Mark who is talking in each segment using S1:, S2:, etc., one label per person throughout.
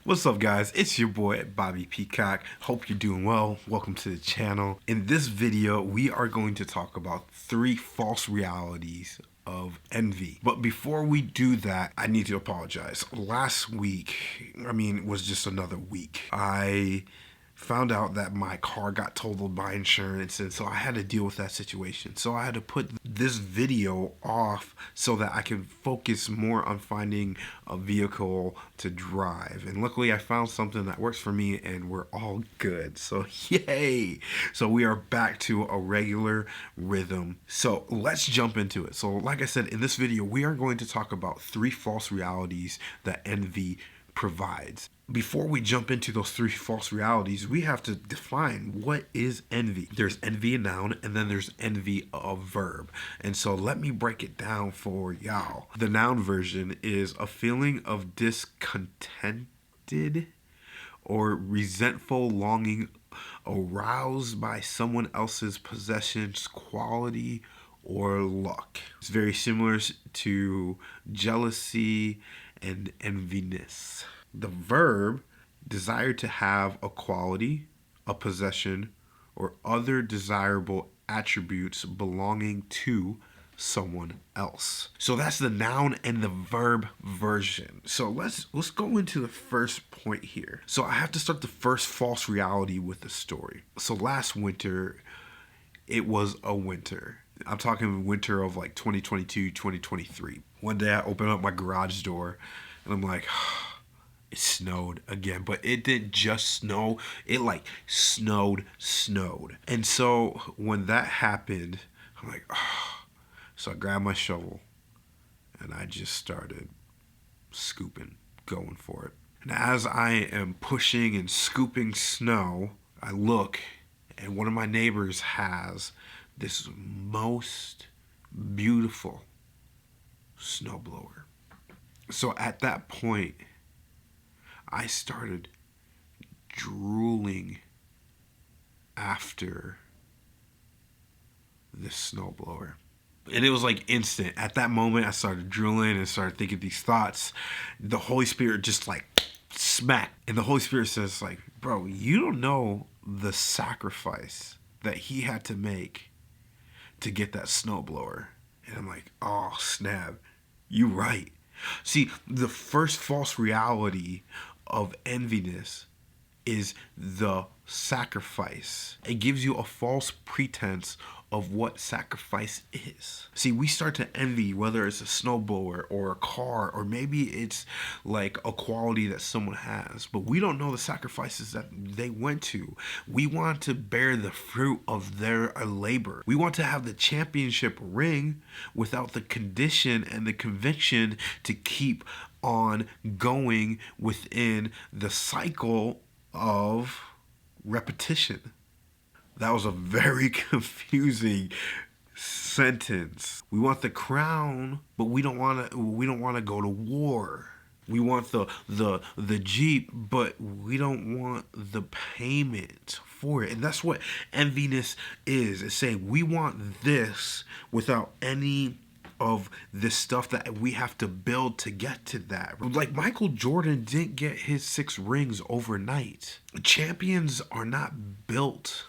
S1: What's up, guys? It's your boy Bobby Peacock. Hope you're doing well. Welcome to the channel. In this video, we are going to talk about 3 false realities of envy. But before we do that, I need to apologize. Last week, was just another week. I found out that my car got totaled by insurance, and so I had to deal with that situation. So I had to put this video off so that I can focus more on finding a vehicle to drive. And luckily I found something that works for me and we're all good. So yay! So we are back to a regular rhythm. So let's jump into it. So like I said, in this video we are going to talk about 3 false realities that envy provides. Before we jump into those 3 false realities, we have to define what is envy. There's envy a noun, and then there's envy a verb. And so let me break it down for y'all. The noun version is a feeling of discontented or resentful longing aroused by someone else's possessions, quality, or luck. It's very similar to jealousy and enviness. The verb, desire to have a quality, a possession, or other desirable attributes belonging to someone else. So that's the noun and the verb version. So let's go into the first point here. So I have to start the first false reality with a story. So last winter, it was a winter. I'm talking winter of like 2022, 2023. One day I open up my garage door and I'm like, it snowed again, but it didn't just snow. It like snowed. And so when that happened, I'm like, oh. So I grabbed my shovel and I just started scooping, going for it. And as I am pushing and scooping snow, I look and one of my neighbors has this most beautiful snowblower. So at that point, I started drooling after this snowblower. And it was like instant. At that moment, I started drooling and started thinking these thoughts. The Holy Spirit just like smacked. And the Holy Spirit says like, bro, you don't know the sacrifice that he had to make to get that snowblower. And I'm like, oh, snap. You right. See, the first false reality of enviness is the sacrifice. It gives you a false pretense of what sacrifice is. See, we start to envy whether it's a snowblower or a car, or maybe it's like a quality that someone has, but we don't know the sacrifices that they went to. We want to bear the fruit of their labor. We want to have the championship ring without the condition and the conviction to keep on going within the cycle of repetition. That was a very confusing sentence. We want the crown, but we don't want to go to war. We want the Jeep, but we don't want the payment for it. And that's what enviness is. It's saying we want this without any of this stuff that we have to build to get to that. Like Michael Jordan didn't get his 6 rings overnight. Champions are not built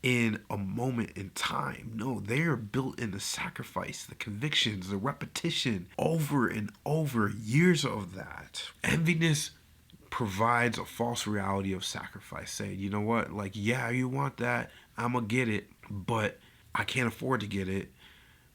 S1: in a moment in time. No, they are built in the sacrifice, the convictions, the repetition, over and over, years of that. Enviness provides a false reality of sacrifice, saying, you know what, like, yeah, you want that, I'm gonna get it, but I can't afford to get it.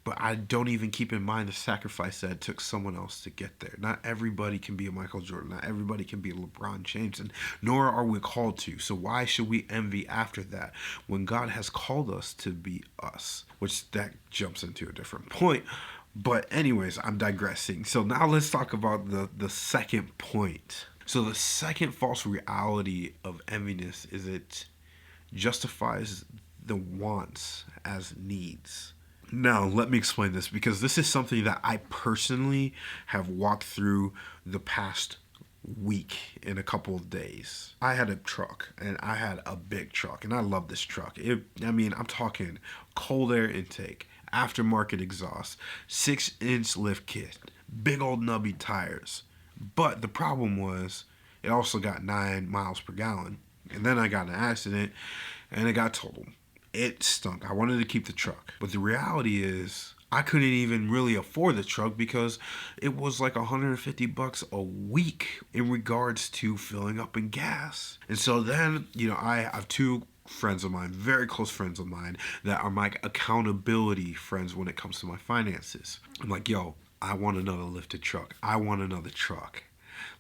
S1: But I don't even keep in mind the sacrifice that it took someone else to get there. Not everybody can be a Michael Jordan. Not everybody can be a LeBron James. And nor are we called to. So why should we envy after that when God has called us to be us? Which that jumps into a different point. But anyways, I'm digressing. So now let's talk about the second point. So the second false reality of enviness is it justifies the wants as needs. Now, let me explain this, because this is something that I personally have walked through the past week in a couple of days. I had a truck, and I had a big truck, and I love this truck. I'm talking cold air intake, aftermarket exhaust, 6-inch lift kit, big old nubby tires. But the problem was, It also got 9 miles per gallon. And then I got in an accident and it got totaled. It stunk. I wanted to keep the truck. But the reality is, I couldn't even really afford the truck because it was like $150 a week in regards to filling up in gas. And so then, I have two friends of mine, very close friends of mine, that are my accountability friends when it comes to my finances. I'm like, yo, I want another lifted truck. I want another truck.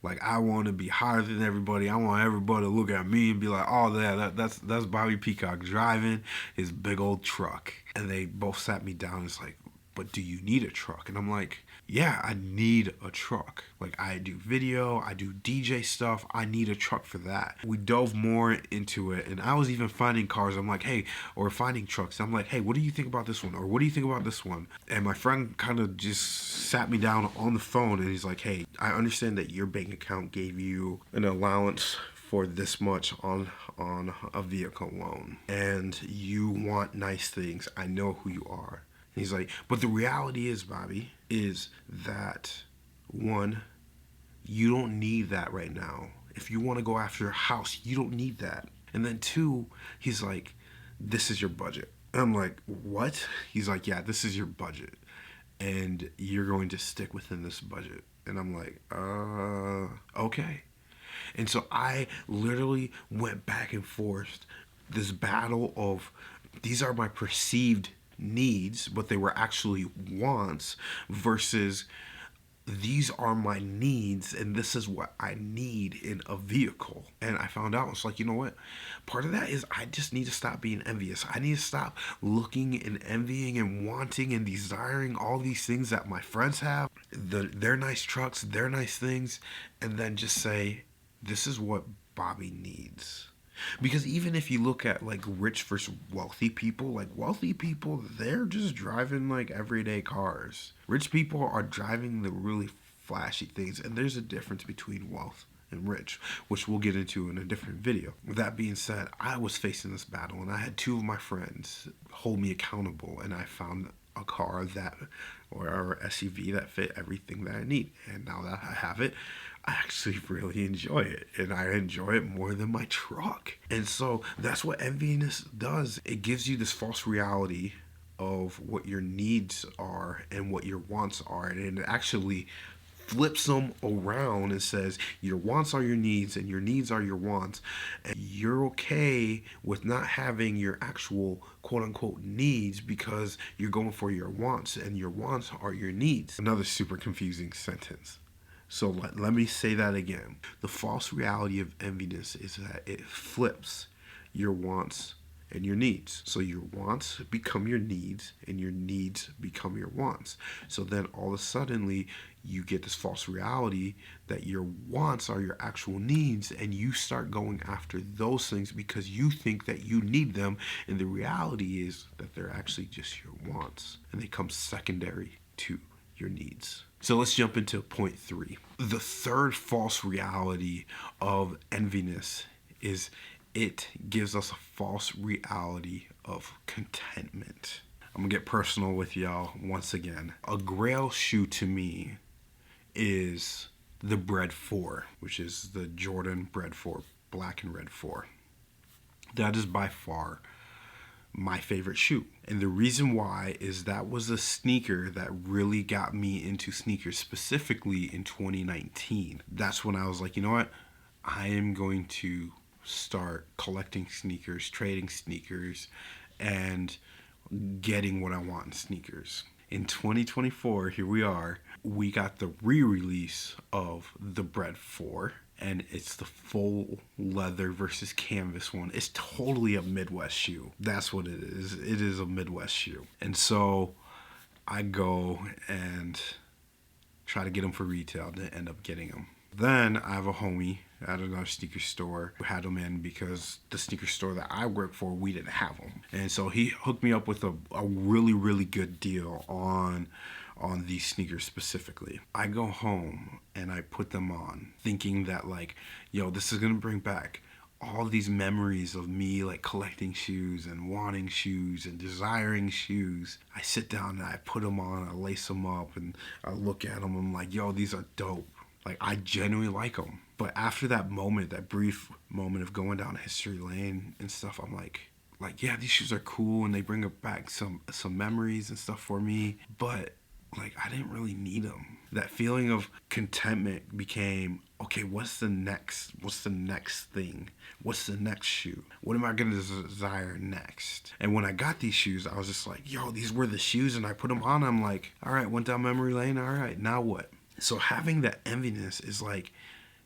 S1: Like, I want to be higher than everybody. I want everybody to look at me and be like, oh, that's Bobby Peacock driving his big old truck. And they both sat me down and it's like, but do you need a truck? And I'm like, yeah, I need a truck. Like, I do video, I do DJ stuff. I need a truck for that. We dove more into it, and I was even finding cars. I'm like, hey, or finding trucks. I'm like, hey, what do you think about this one? Or what do you think about this one? And my friend kind of just sat me down on the phone, and he's like, hey, I understand that your bank account gave you an allowance for this much on a vehicle loan, and you want nice things. I know who you are. He's like, but the reality is, Bobby, is that, one, you don't need that right now. If you want to go after a house, you don't need that. And then two, he's like, this is your budget. And I'm like, what? He's like, yeah, this is your budget. And you're going to stick within this budget. And I'm like, okay. And so I literally went back and forth this battle of, these are my perceived needs, but they were actually wants, versus these are my needs and this is what I need in a vehicle. And I found out, it's like, you know what? Part of that is I just need to stop being envious. I need to stop looking and envying and wanting and desiring all these things that my friends have, their nice trucks, their nice things, and then just say, this is what Bobby needs. Because even if you look at like rich versus wealthy people, like wealthy people, they're just driving like everyday cars. Rich people are driving the really flashy things, and there's a difference between wealth and rich, which we'll get into in a different video. With that being said, I was facing this battle, and I had two of my friends hold me accountable, and I found a car or SUV that fit everything that I need. And now that I have it, I actually really enjoy it, and I enjoy it more than my truck. And so that's what enviness does. It gives you this false reality of what your needs are and what your wants are, and it actually flips them around and says your wants are your needs and your needs are your wants, and you're okay with not having your actual quote-unquote needs because you're going for your wants, and your wants are your needs. Another super confusing sentence. So let me say that again. The false reality of enviness is that it flips your wants and your needs. So your wants become your needs and your needs become your wants. So then all of a sudden you get this false reality that your wants are your actual needs, and you start going after those things because you think that you need them, and the reality is that they're actually just your wants, and they come secondary to your needs. So let's jump into point 3. The third false reality of enviness is it gives us a false reality of contentment. I'm gonna get personal with y'all once again. A grail shoe to me is the Bread 4, which is the Jordan Bread 4, black and red 4. That is by far my favorite shoe. And the reason why is that was a sneaker that really got me into sneakers, specifically in 2019. That's when I was like, you know what? I am going to start collecting sneakers, trading sneakers, and getting what I want in sneakers. In 2024, here we are, we got the re-release of the Bread 4, and it's the full leather versus canvas one. It's totally a Midwest shoe. That's what it is. It is a Midwest shoe. And so I go and try to get them for retail and end up getting them. Then I have a homie at another sneaker store who had them in because the sneaker store that I work for, we didn't have them. And so he hooked me up with a really, really good deal on these sneakers specifically. I go home and I put them on thinking that like, yo, this is gonna bring back all these memories of me like collecting shoes and wanting shoes and desiring shoes. I sit down and I put them on, I lace them up, and I look at them, I'm like, yo, these are dope. Like, I genuinely like them. But after that moment, that brief moment of going down history lane and stuff, I'm like, yeah, these shoes are cool and they bring up back some memories and stuff for me. But like, I didn't really need them. That feeling of contentment became, okay, what's the next thing? What's the next shoe? What am I going to desire next? And when I got these shoes, I was just like, yo, these were the shoes. And I put them on. I'm like, all right, went down memory lane. All right, now what? So having that enviness is like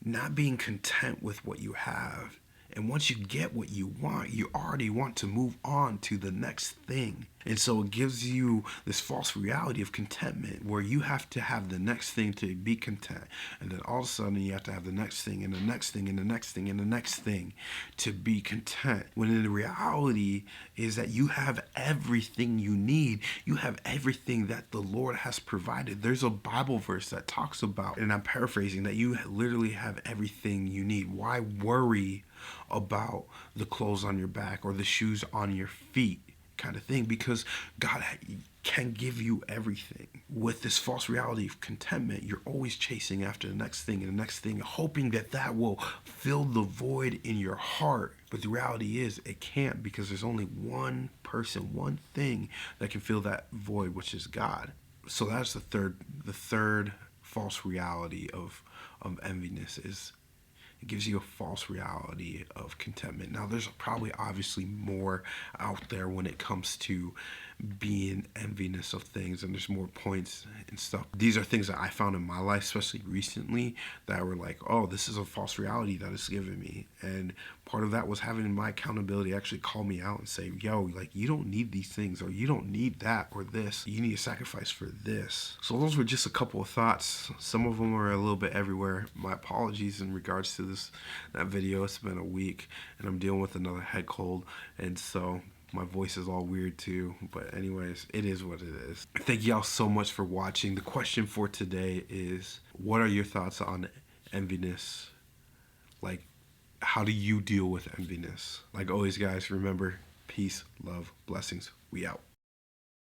S1: not being content with what you have. And once you get what you want, you already want to move on to the next thing. And so it gives you this false reality of contentment where you have to have the next thing to be content. And then all of a sudden you have to have the next thing and the next thing and the next thing and the next thing to be content. When in the reality is that you have everything you need. You have everything that the Lord has provided. There's a Bible verse that talks about, and I'm paraphrasing, that you literally have everything you need. Why worry about the clothes on your back or the shoes on your feet kind of thing? Because God can give you everything. With this false reality of contentment, you're always chasing after the next thing and the next thing, hoping that that will fill the void in your heart. But the reality is it can't, because there's only one person, one thing that can fill that void, which is God. So that's the third false reality of enviness, is it gives you a false reality of contentment. Now, there's probably obviously more out there when it comes to being envious of things, and there's more points and stuff. These are things that I found in my life, especially recently, that were like, oh, this is a false reality that it's given me. And part of that was having my accountability actually call me out and say, yo, like, you don't need these things, or you don't need that or this. You need a sacrifice for this. So those were just a couple of thoughts. Some of them are a little bit everywhere. My apologies in regards to that video. It's been a week and I'm dealing with another head cold, and so my voice is all weird too. But anyways, it is what it is. Thank y'all so much for watching. The question for today is, what are your thoughts on enviness? Like, how do you deal with enviness? Like always, guys, remember, peace, love, blessings. We out.